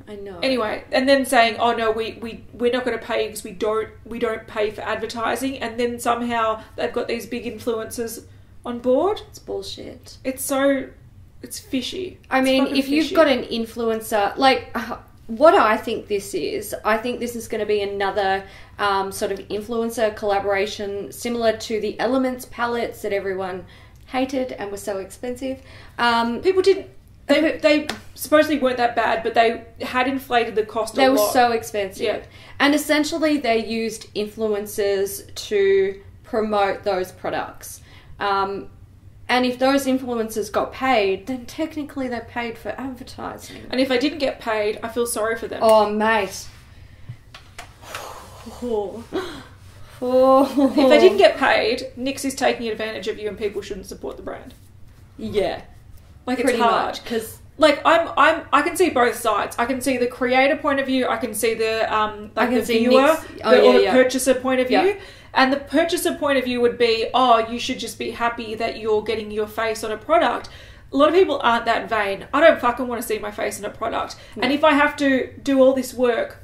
Anyway, and then saying, oh no, we're not going to pay because we don't pay for advertising, and then somehow they've got these big influencers on board. It's bullshit. It's fishy. I mean, if you've got an influencer, like, what I think this is going to be another sort of influencer collaboration similar to the Elements palettes that everyone hated and were so expensive. People didn't. They supposedly weren't that bad, but they had inflated the cost a lot. They were so expensive. And essentially they used influencers to promote those products. And if those influencers got paid, then technically they paid for advertising. And if they didn't get paid, I feel sorry for them. Oh, mate. If they didn't get paid, NYX is taking advantage of you and people shouldn't support the brand. Yeah. Like, it's hard. Because like, I can see both sides. I can see the creator point of view. I can see the viewer or the purchaser point of view. Yeah. And the purchaser point of view would be, oh, you should just be happy that you're getting your face on a product. A lot of people aren't that vain. I don't fucking want to see my face on a product. No. And if I have to do all this work,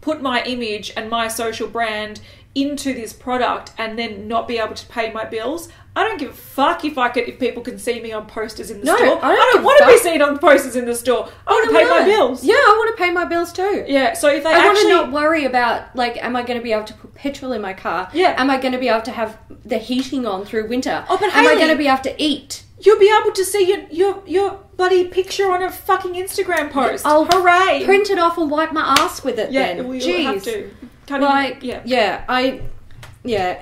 put my image and my social brand into this product and then not be able to pay my bills, I don't give a fuck if people can see me on posters in the store. I don't want to be seen on posters in the store. I want to pay my bills. Yeah, I want to pay my bills too. Yeah, so if I want to not worry about, like, am I going to be able to put petrol in my car? Yeah. Am I going to be able to have the heating on through winter? Oh, but am I going to be able to eat? You'll be able to see your bloody picture on a fucking Instagram post. I'll hooray! Print it off and wipe my ass with it. Yeah, then. we'll Jeez. have to. Anyway,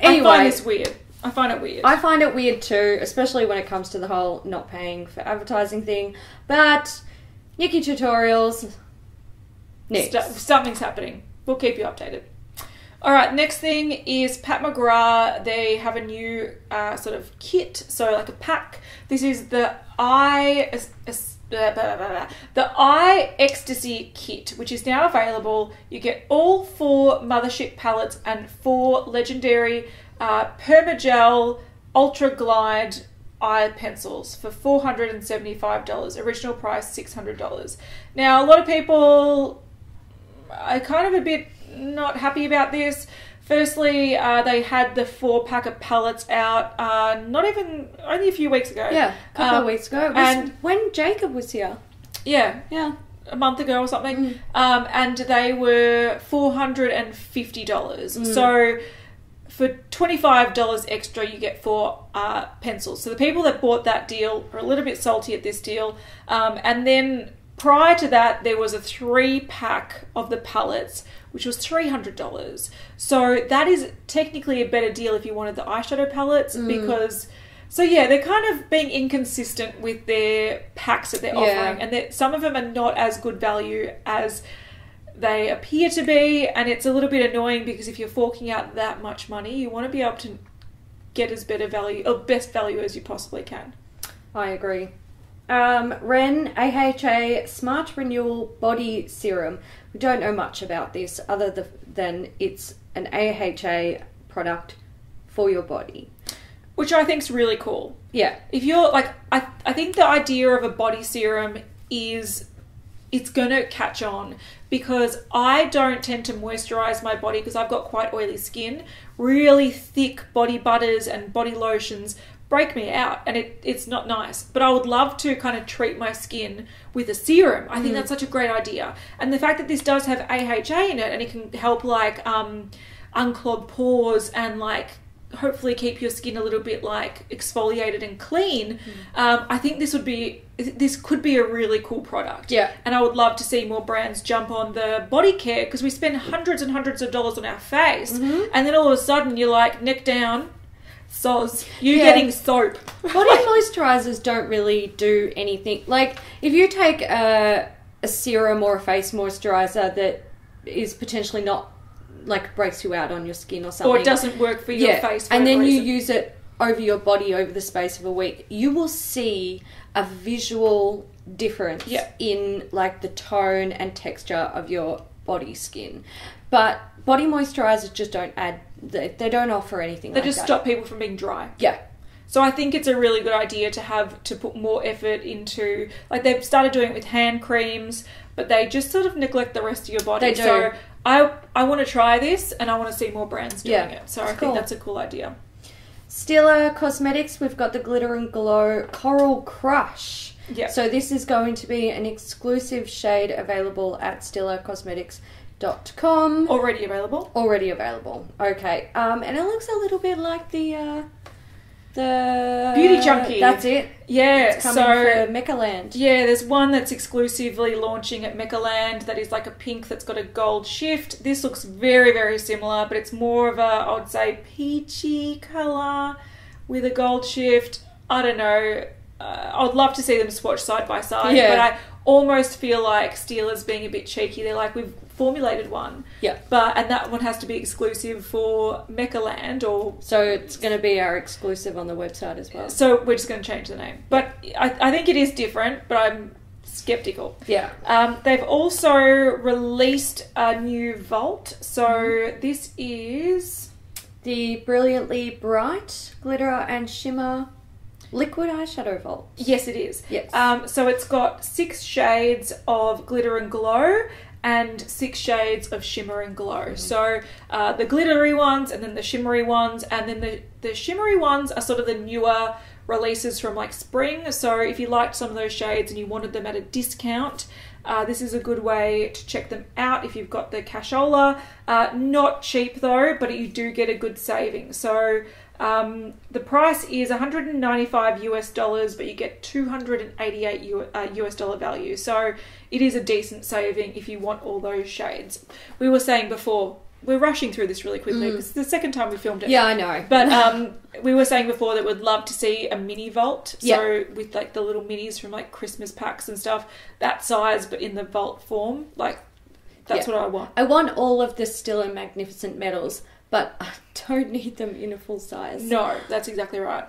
I find this weird. I find it weird. I find it weird too, especially when it comes to the whole not paying for advertising thing. But Nikki Tutorials, next. Something's happening. We'll keep you updated. All right, next thing is Pat McGrath. They have a new sort of kit, so like a pack. This is the Eye Ecstasy Kit, which is now available. You get all 4 Mothership palettes and 4 legendary Permagel Ultra Glide eye pencils for $475. Original price $600. Now, a lot of people are kind of a bit not happy about this. Firstly, they had the 4-pack of palettes out only a few weeks ago. Yeah, a couple of weeks ago. It was when Jacob was here. Yeah. A month ago or something. And they were $450. So for $25 extra, you get 4 pencils. So the people that bought that deal are a little bit salty at this deal. And then prior to that, there was a 3-pack of the palettes, which was $300. So that is technically a better deal if you wanted the eyeshadow palettes because... So yeah, they're kind of being inconsistent with their packs that they're offering. And some of them are not as good value as they appear to be, and it's a little bit annoying because if you're forking out that much money, you want to be able to get as better value or best value as you possibly can. I agree. Ren AHA Smart Renewal Body Serum. We don't know much about this other than it's an AHA product for your body. Which I think is really cool. Yeah. If you're like, I think the idea of a body serum is it's going to catch on because I don't tend to moisturize my body because I've got quite oily skin. Really thick body butters and body lotions break me out and it's not nice. But I would love to kind of treat my skin with a serum. I think that's such a great idea. And the fact that this does have AHA in it and it can help like unclog pores and like hopefully keep your skin a little bit like exfoliated and clean. I think this could be a really cool product. Yeah. And I would love to see more brands jump on the body care because we spend hundreds and hundreds of dollars on our face and then all of a sudden you're like neck down, soz, you're getting soap. Body moisturizers don't really do anything. Like if you take a serum or a face moisturizer that is potentially not like breaks you out on your skin or something. Or it doesn't work for your face for and then reason. you use it over your body over the space of a week, you will see a visual difference in like the tone and texture of your body skin. But body moisturizers just don't add, they don't offer anything like that. They just stop people from being dry. Yeah. So I think it's a really good idea to put more effort into, like they've started doing it with hand creams, but they just sort of neglect the rest of your body. They do. So I want to try this and I want to see more brands doing it. So I think that's a cool idea. Stila Cosmetics, we've got the Glitter and Glow Coral Crush. Yeah. So this is going to be an exclusive shade available at StilaCosmetics.com. Already available? Already available. Okay. And it looks a little bit like the Beauty Junkie. That's it. Yeah. It's coming for Mechaland. Yeah, there's one that's exclusively launching at Mechaland that is like a pink that's got a gold shift. This looks very, very similar, but it's more of a, I would say, peachy colour with a gold shift. I don't know. I would love to see them swatch side by side, but I almost feel like Stila's being a bit cheeky. They're like, we've formulated one, and that one has to be exclusive for Mechaland, or so it's going to be our exclusive on the website as well. So we're just going to change the name, but I think it is different, but I'm skeptical. They've also released a new vault, so this is the Brilliantly Bright Glitter and Shimmer Liquid Eyeshadow Vault. Yes, it is. Yes. So it's got 6 shades of Glitter and Glow and 6 shades of Shimmer and Glow. So the glittery ones and then the shimmery ones, and then the shimmery ones are sort of the newer releases from like spring. So if you liked some of those shades and you wanted them at a discount, this is a good way to check them out if you've got the cashola. Not cheap though, but you do get a good saving. So the price is $195 but you get $288 US dollar value. So it is a decent saving if you want all those shades. We were saying before, we're rushing through this really quickly because it's the second time we filmed it. Yeah, I know. But we were saying before that we'd love to see a mini vault. So with like the little minis from like Christmas packs and stuff, that size but in the vault form, like that's what I want. I want all of the Stila Magnificent medals, but I don't need them in a full size. No, that's exactly right.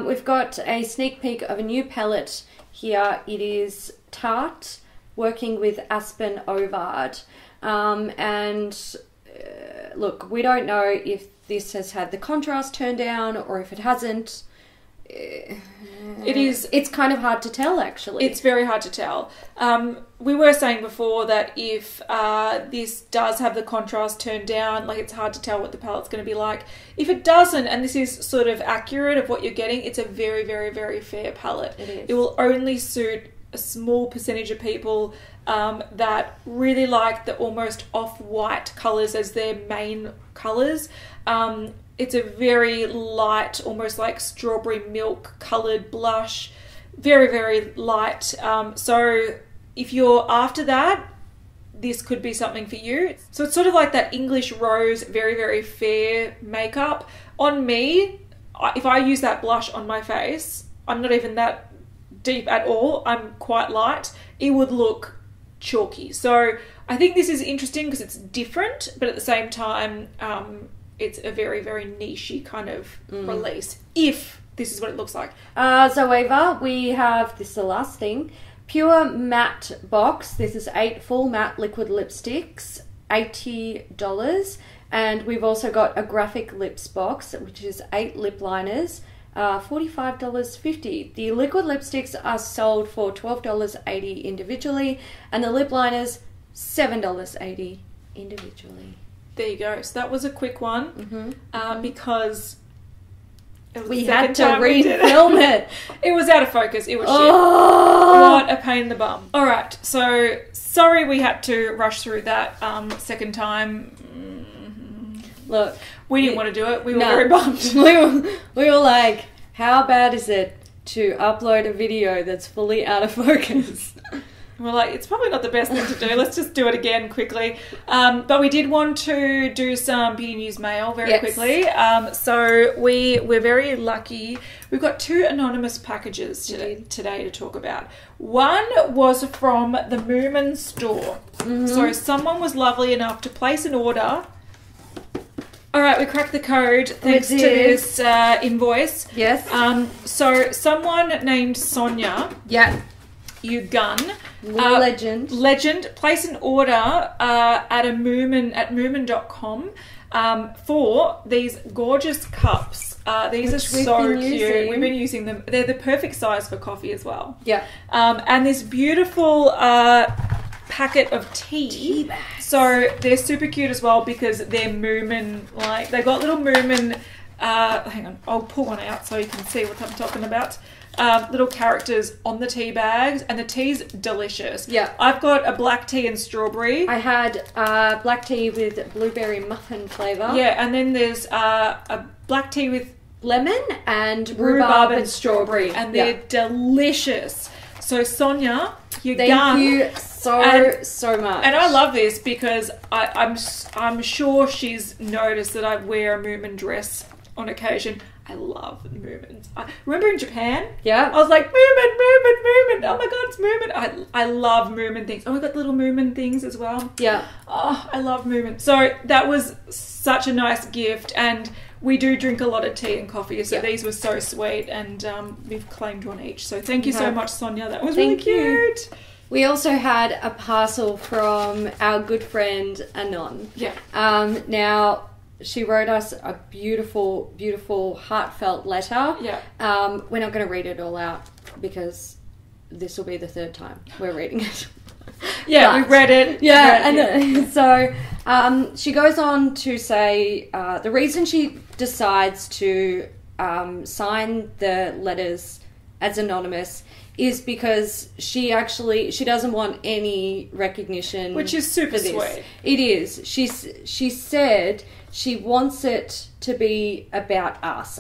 We've got a sneak peek of a new palette here. It is Tarte, working with Aspyn Ovard. Look, we don't know if this has had the contrast turned down or if it hasn't. It's kind of hard to tell, actually. It's very hard to tell. We were saying before that if this does have the contrast turned down, like it's hard to tell what the palette's going to be like. If it doesn't, and this is sort of accurate of what you're getting, it's a very, very, very fair palette. It is. It will only suit a small percentage of people that really like the almost off-white colours as their main colours. It's a very light, almost like strawberry milk coloured blush. Very, very light. So if you're after that, this could be something for you. So it's sort of like that English rose, very, very fair makeup. On me, if I use that blush on my face, I'm not even that deep at all. I'm quite light. It would look chalky. So I think this is interesting because it's different, but at the same time, it's a very, very niche-y kind of release, if this is what it looks like. So Ava, we have, this is the last thing, Pure Matte Box. This is 8 full matte liquid lipsticks, $80. And we've also got a graphic lips box, which is 8 lip liners, $45.50. The liquid lipsticks are sold for $12.80 individually, and the lip liners, $7.80 individually. There you go. So that was a quick one because we had to re-film it. It was out of focus. It was shit. What a pain in the bum. All right. So sorry we had to rush through that second time. Look, we didn't want to do it. We were very bummed. we were like, how bad is it to upload a video that's fully out of focus? We're like, it's probably not the best thing to do. Let's just do it again quickly. But we did want to do some Beauty News Mail very quickly. So we're very lucky. We've got 2 anonymous packages today to talk about. One was from the Moomin store. So someone was lovely enough to place an order. All right, we cracked the code thanks to this invoice. Yes. So someone named Sonia. Yeah. You gun. Legend. Place an order at Moomin.com for these gorgeous cups. These are so cute. We've been using them. They're the perfect size for coffee as well. Yeah. And this beautiful packet of tea bags. So they're super cute as well because they're Moomin, like they've got little Moomin. Hang on, I'll pull one out so you can see what I'm talking about. Little characters on the tea bags, and the tea's delicious. Yeah. I've got a black tea and strawberry. I had black tea with blueberry muffin flavour. Yeah, and then there's a black tea with lemon and rhubarb and strawberry. And they're delicious. So Sonia, thank you so much. And I love this because I'm sure she's noticed that I wear a Moomin dress on occasion. I love Moomins. Remember in Japan? Yeah. I was like, Moomin. Oh my god, it's Moomin. I love Moomin things. Oh, we got little Moomin things as well. Yeah. Oh, I love Moomin. So that was such a nice gift, and we do drink a lot of tea and coffee, so these were so sweet, and we've claimed one each. So thank you so much, Sonia. That was really cute. We also had a parcel from our good friend Anon. Yeah. Now, she wrote us a beautiful, beautiful, heartfelt letter. Yeah. We're not going to read it all out because this will be the 3rd time we're reading it. Yeah, we read it. Yeah, and so she goes on to say the reason she decides to sign the letters as anonymous is because she doesn't want any recognition, which is super for this. Sweet. It is. She said she wants it to be about us.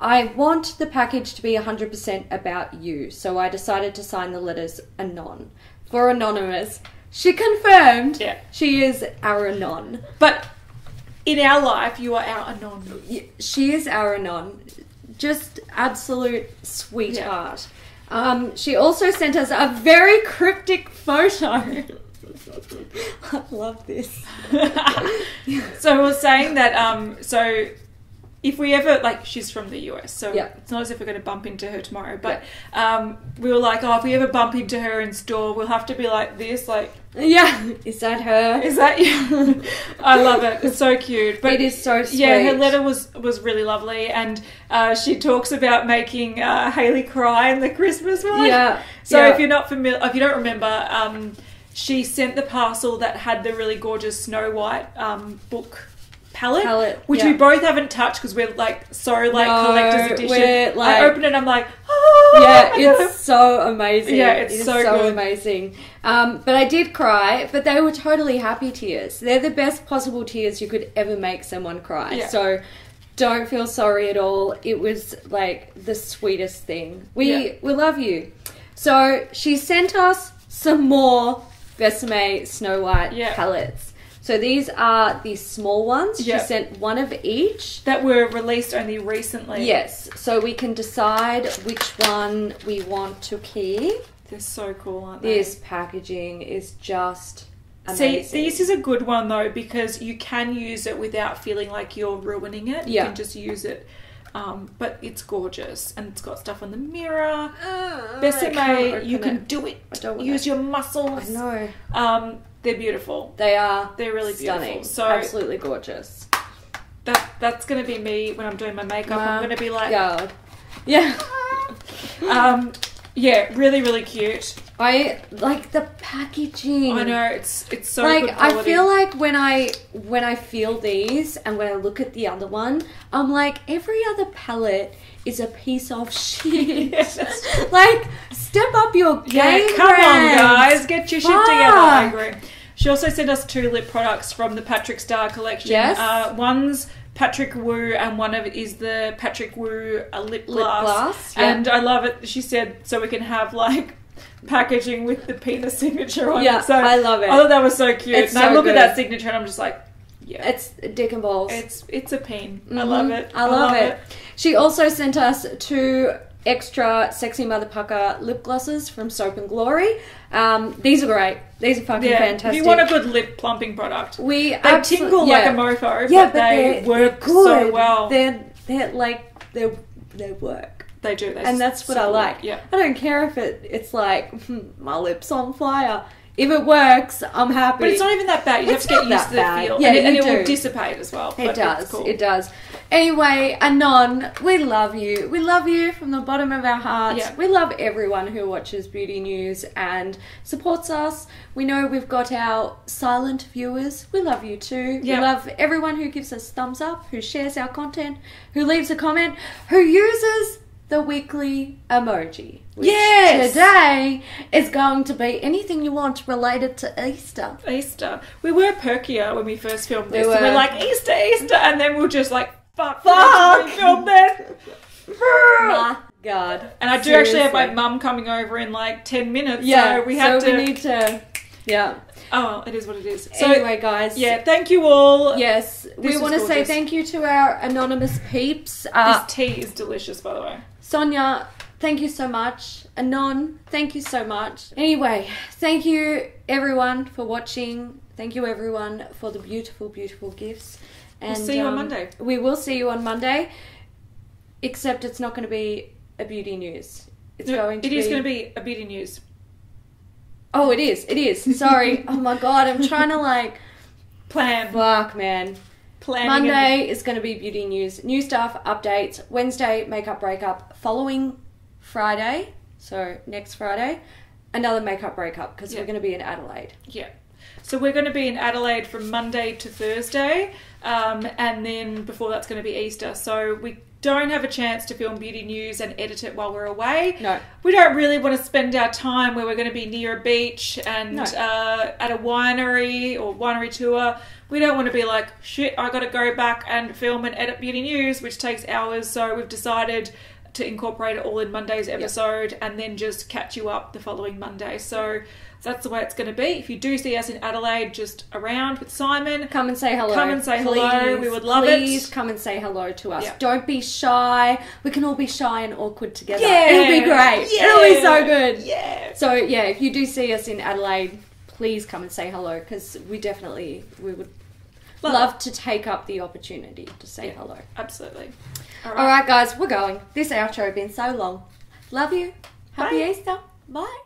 I want the package to be 100% about you, so I decided to sign the letters anon. For anonymous, she confirmed she is our anon. But in our life, you are our anon. She is our anon. Just absolute sweetheart. Yeah. She also sent us a very cryptic photo. I love this. So we're saying that, so if we ever, like, she's from the US, so it's not as if we're going to bump into her tomorrow, but we were like, oh, if we ever bump into her in store, we'll have to be like this, like... Yeah, is that her? Is that you? I love it. It's so cute. But it is so sweet. Yeah, her letter was really lovely, and she talks about making Hayley cry in the Christmas one. Yeah. So if you're not familiar, if you don't remember, she sent the parcel that had the really gorgeous Snow White book palette, which we both haven't touched because we're like collector's edition. I open it and I'm like, Yeah, it's so amazing. Yeah, it's so good. Amazing. But I did cry, but they were totally happy tears. They're the best possible tears you could ever make someone cry. Yeah. So don't feel sorry at all. It was like the sweetest thing. We love you. So she sent us some more Besame Snow White palettes. So these are the small ones. She sent one of each. That were released only recently. Yes. So we can decide which one we want to keep. They're so cool, aren't they? This packaging is just amazing. See, this is a good one though, because you can use it without feeling like you're ruining it. You can just use it. But it's gorgeous, and it's got stuff on the mirror. Besame, you can do it. Use your muscles. I know. They're beautiful. They are. They're really stunning. beautiful. So absolutely gorgeous. That's going to be me when I'm doing my makeup. I'm going to be like, God. Yeah. Yeah, really, really cute. I like the packaging. I know, it's so like, good quality. I feel like when I feel these and when I look at the other one, I'm like, every other palette is a piece of shit. Yes. Like, step up your game. Yeah, come on, guys, get your shit together. I agree. She also sent us 2 lip products from the Patrick Star collection. Yes. One's Patrick Wu, and one of it is the Patrick Wu lip gloss. Yeah. And I love it. She said, so we can have like packaging with the penis signature on it. So I love it. I thought that was so cute. It's and so I look good. at that signature and I'm just like, yeah. It's dick and balls. It's a peen. I love it. I love it. She also sent us 2 extra Sexy Mother Pucker lip glosses from Soap and Glory. These are great. These are fucking fantastic. If you want a good lip plumping product, they tingle like a mofo, but they work so well. They're like they work. They do. And that's what I like. Yeah. I don't care if it's like my lips on fire. If it works, I'm happy. But it's not even that bad. You have to get used to the feel. Yeah, and it will dissipate as well. It does. Cool. It does. Anyway, Anon, we love you. We love you from the bottom of our hearts. Yeah. We love everyone who watches Beauty News and supports us. We know we've got our silent viewers. We love you too. Yeah. We love everyone who gives us thumbs up, who shares our content, who leaves a comment, who uses the weekly emoji. Which today is going to be anything you want related to Easter. Easter. We were perkier when we first filmed this. We're like, Easter, and then we're just like, fuck, we filmed this. My God. And I do actually have my mum coming over in like 10 minutes. Yeah, so we have to. We need to. Yeah. Oh, well, it is what it is. So, anyway, guys. Yeah, thank you all. Yes, we want to say thank you to our anonymous peeps. This tea is delicious, by the way. Sonia, thank you so much. Anon, thank you so much. Anyway, thank you everyone for watching. Thank you everyone for the beautiful, beautiful gifts. And we'll see you on Monday. We will see you on Monday, except it's not going to be a Beauty News. It is going to be a Beauty News. Oh, it is. It is. Sorry. Oh my God, I'm trying to like plan. Fuck, man. Monday is going to be Beauty News. New stuff, updates. Wednesday, makeup breakup. Following Friday, so next Friday, another makeup breakup because we're going to be in Adelaide. Yeah. So we're going to be in Adelaide from Monday to Thursday, and then before that's going to be Easter. So we don't have a chance to film Beauty News and edit it while we're away. No. We don't really want to spend our time where we're going to be near a beach and at a winery or winery tour. We don't want to be like, shit, I got to go back and film and edit Beauty News, which takes hours. So we've decided to incorporate it all in Monday's episode and then just catch you up the following Monday. So that's the way it's going to be. If you do see us in Adelaide, just around with Simon, come and say hello. Come and say hello. We would love it. Please come and say hello to us. Yeah. Don't be shy. We can all be shy and awkward together. Yeah. It'll be great. Yeah. It'll be so good. Yeah. So yeah, if you do see us in Adelaide, please come and say hello because we would love to take up the opportunity to say hello. Absolutely. All right, guys, we're going. This outro has been so long. Love you. Happy Easter. Bye.